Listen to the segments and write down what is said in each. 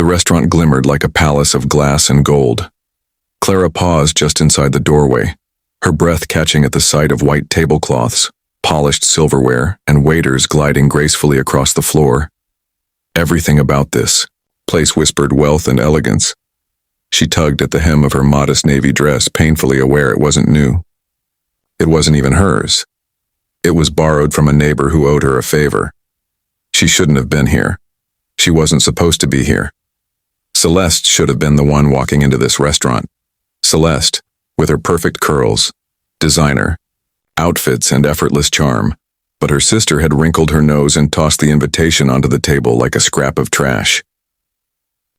restaurant glimmered like a palace of glass and gold. Clara paused just inside the doorway, her breath catching at the sight of white tablecloths, polished silverware, and waiters gliding gracefully across the floor. Everything about this place whispered wealth and elegance. She tugged at the hem of her modest navy dress, painfully aware it wasn't new. It wasn't even hers. It was borrowed from a neighbor who owed her a favor. She shouldn't have been here. She wasn't supposed to be here. Celeste should have been the one walking into this restaurant. Celeste, with her perfect curls, designer, outfits, and effortless charm, but her sister had wrinkled her nose and tossed the invitation onto the table like a scrap of trash.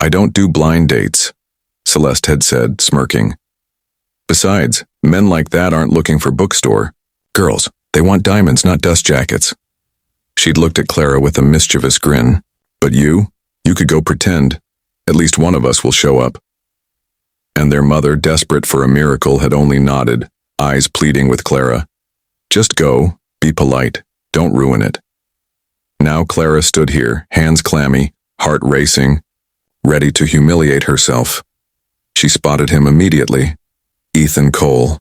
"I don't do blind dates," Celeste had said, smirking. "Besides, men like that aren't looking for bookstore. Girls, they want diamonds, not dust jackets." She'd looked at Clara with a mischievous grin. "But you could go pretend. At least one of us will show up." And their mother, desperate for a miracle, had only nodded, eyes pleading with Clara. "Just go, be polite, don't ruin it." Now Clara stood here, hands clammy, heart racing, ready to humiliate herself. She spotted him immediately. Ethan Cole.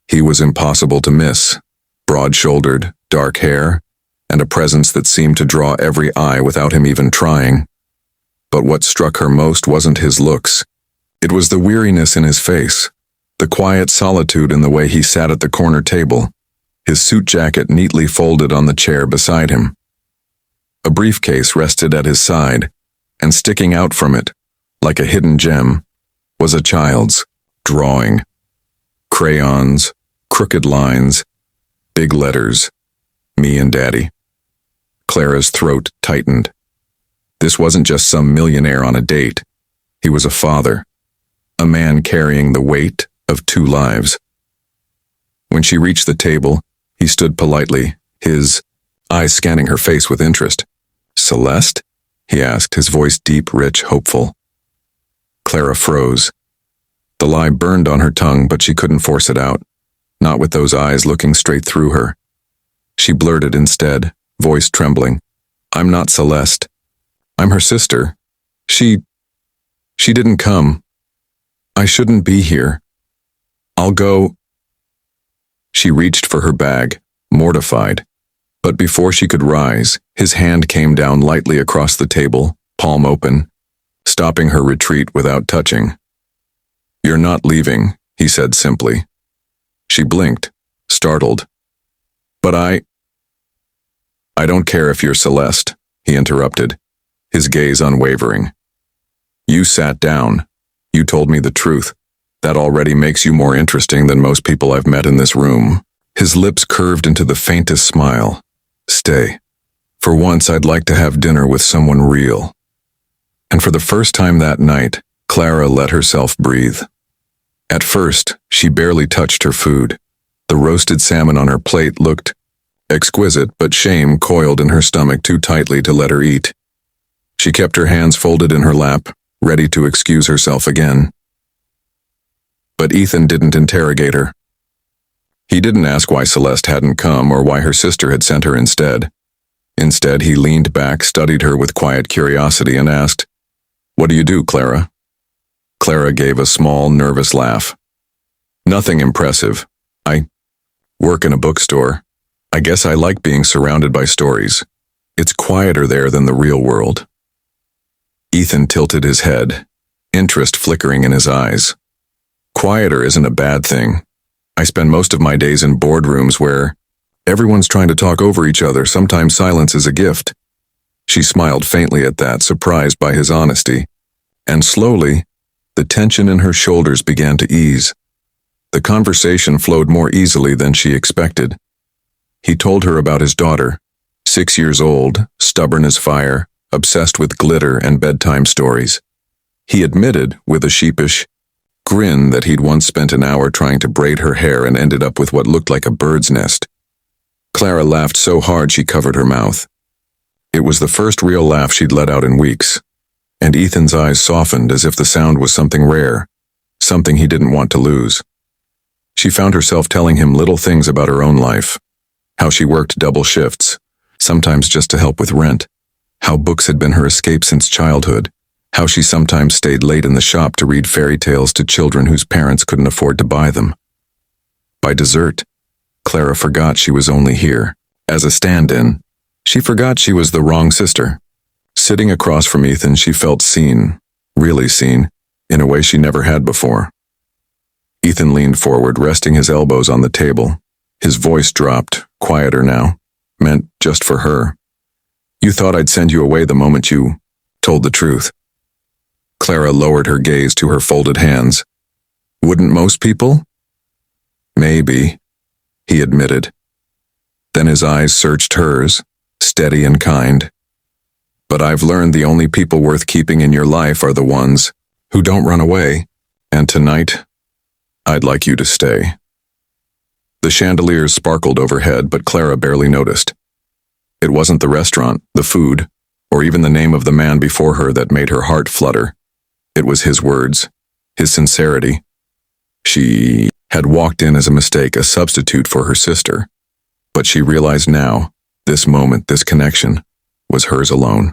He was impossible to miss. Broad-shouldered, dark hair, and a presence that seemed to draw every eye without him even trying. But what struck her most wasn't his looks. It was the weariness in his face, the quiet solitude in the way he sat at the corner table, his suit jacket neatly folded on the chair beside him. A briefcase rested at his side, and sticking out from it, like a hidden gem, was a child's drawing. Crayons, crooked lines, big letters, "Me and Daddy." Clara's throat tightened. This wasn't just some millionaire on a date. He was a father, a man carrying the weight of 2 lives. When she reached the table, he stood politely, his eyes scanning her face with interest. "Celeste?" he asked, his voice deep, rich, hopeful. Clara froze. The lie burned on her tongue, but she couldn't force it out, not with those eyes looking straight through her. She blurted instead, voice trembling, "I'm not Celeste. I'm her sister. She didn't come. I shouldn't be here. I'll go." She reached for her bag, mortified, but before she could rise, his hand came down lightly across the table, palm open, stopping her retreat without touching. "You're not leaving," he said simply. She blinked, startled. "But I don't care if you're Celeste," he interrupted, his gaze unwavering. "You sat down. You told me the truth. That already makes you more interesting than most people I've met in this room." His lips curved into the faintest smile. "Stay. For once, I'd like to have dinner with someone real." And for the first time that night, Clara let herself breathe. At first, she barely touched her food. The roasted salmon on her plate looked exquisite, but shame coiled in her stomach too tightly to let her eat. She kept her hands folded in her lap, ready to excuse herself again. But Ethan didn't interrogate her. He didn't ask why Celeste hadn't come or why her sister had sent her instead. Instead, he leaned back, studied her with quiet curiosity, and asked, "What do you do, Clara?" Clara gave a small, nervous laugh. "Nothing impressive. I work in a bookstore. I guess I like being surrounded by stories. It's quieter there than the real world." Ethan tilted his head, interest flickering in his eyes. "Quieter isn't a bad thing. I spend most of my days in boardrooms where everyone's trying to talk over each other. Sometimes silence is a gift." She smiled faintly at that, surprised by his honesty. And slowly, the tension in her shoulders began to ease. The conversation flowed more easily than she expected. He told her about his daughter, 6 years old, stubborn as fire, obsessed with glitter and bedtime stories. He admitted, with a sheepish grin, that he'd once spent an hour trying to braid her hair and ended up with what looked like a bird's nest. Clara laughed so hard she covered her mouth. It was the first real laugh she'd let out in weeks, and Ethan's eyes softened as if the sound was something rare, something he didn't want to lose. She found herself telling him little things about her own life, how she worked double shifts, sometimes just to help with rent, how books had been her escape since childhood, How she sometimes stayed late in the shop to read fairy tales to children whose parents couldn't afford to buy them. By dessert, Clara forgot she was only here as a stand-in. She forgot she was the wrong sister. Sitting across from Ethan, she felt seen, really seen, in a way she never had before. Ethan leaned forward, resting his elbows on the table. His voice dropped, quieter now, meant just for her. "You thought I'd send you away the moment you told the truth." Clara lowered her gaze to her folded hands. "Wouldn't most people?" "Maybe," he admitted. Then his eyes searched hers, steady and kind. "But I've learned the only people worth keeping in your life are the ones who don't run away, and tonight, I'd like you to stay." The chandeliers sparkled overhead, but Clara barely noticed. It wasn't the restaurant, the food, or even the name of the man before her that made her heart flutter. It was his words, his sincerity. She had walked in as a mistake, a substitute for her sister. But she realized now, this moment, this connection, was hers alone.